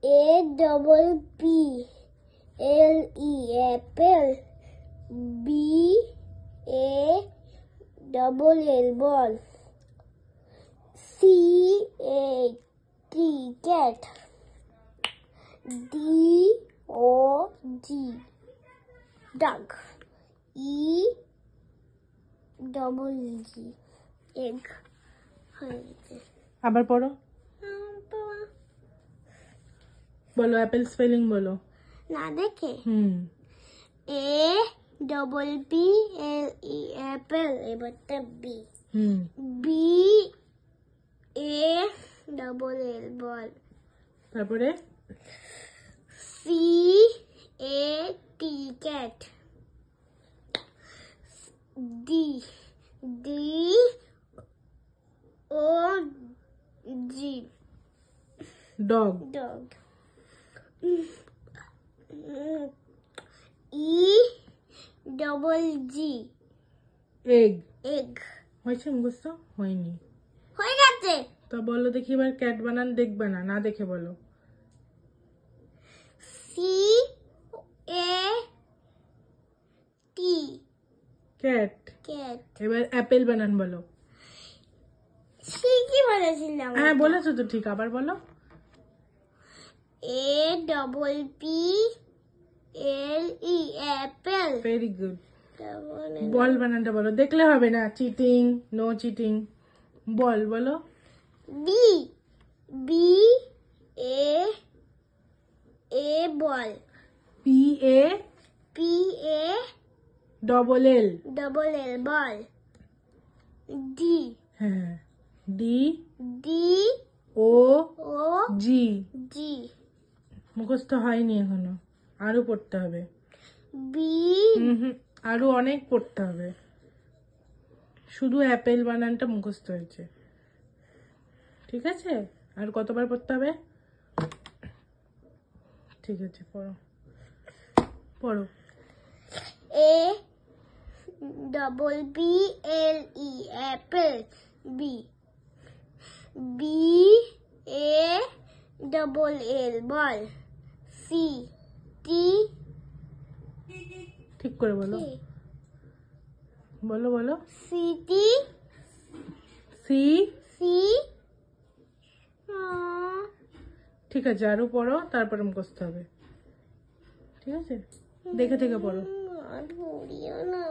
A double P L E apple. B A double L ball. C A T cat. D O G dog. E double G egg. আবার পড়ো, বলো Apple spelling বলো না দেখে। A double P L E apple. এবারটা B. B A double L ball. তারপরে C A T cat. D D O G dog, dog. E double G egg. egg. হয়েছে মুখস্থ? হয়নি। হয়ে গেছে। তা বলো দেখি এবার ক্যাট বানান, দেখবে না, না দেখে বলো। C A T cat. cat. এবার অ্যাপেল বানান বলো। ঠিকই বলেছিলাম। হ্যাঁ বলেছো তো ঠিক, আবার বলো। A double P L E apple. Very good. Ball বানানটা বলো, দেখলে হবে না, চিটিং, নো চিটিং। বল বলো। B B A A ball. P A P A double L. double L ball. D হ্যাঁ, ডি D ও O জি। G মুখস্থ হয়নি এখনো, আরো পড়তে হবে। B আরো অনেক পড়তে হবে, শুধু অ্যাপেল বানানটা মুখস্থ হয়েছে। ঠিক আছে, আর কতবার পড়তে হবে? ঠিক আছে, পড়ো পড়ো। A double B L E apple. B B A double L ball. C T ঠিক করে বলো, বলো বলো। C T C. C ঠিক আছে, আরো পড়ো, তারপরে মুখস্থ হবে। ঠিক আছে, দেখে দেখে পড়ো। আর পড়িও না।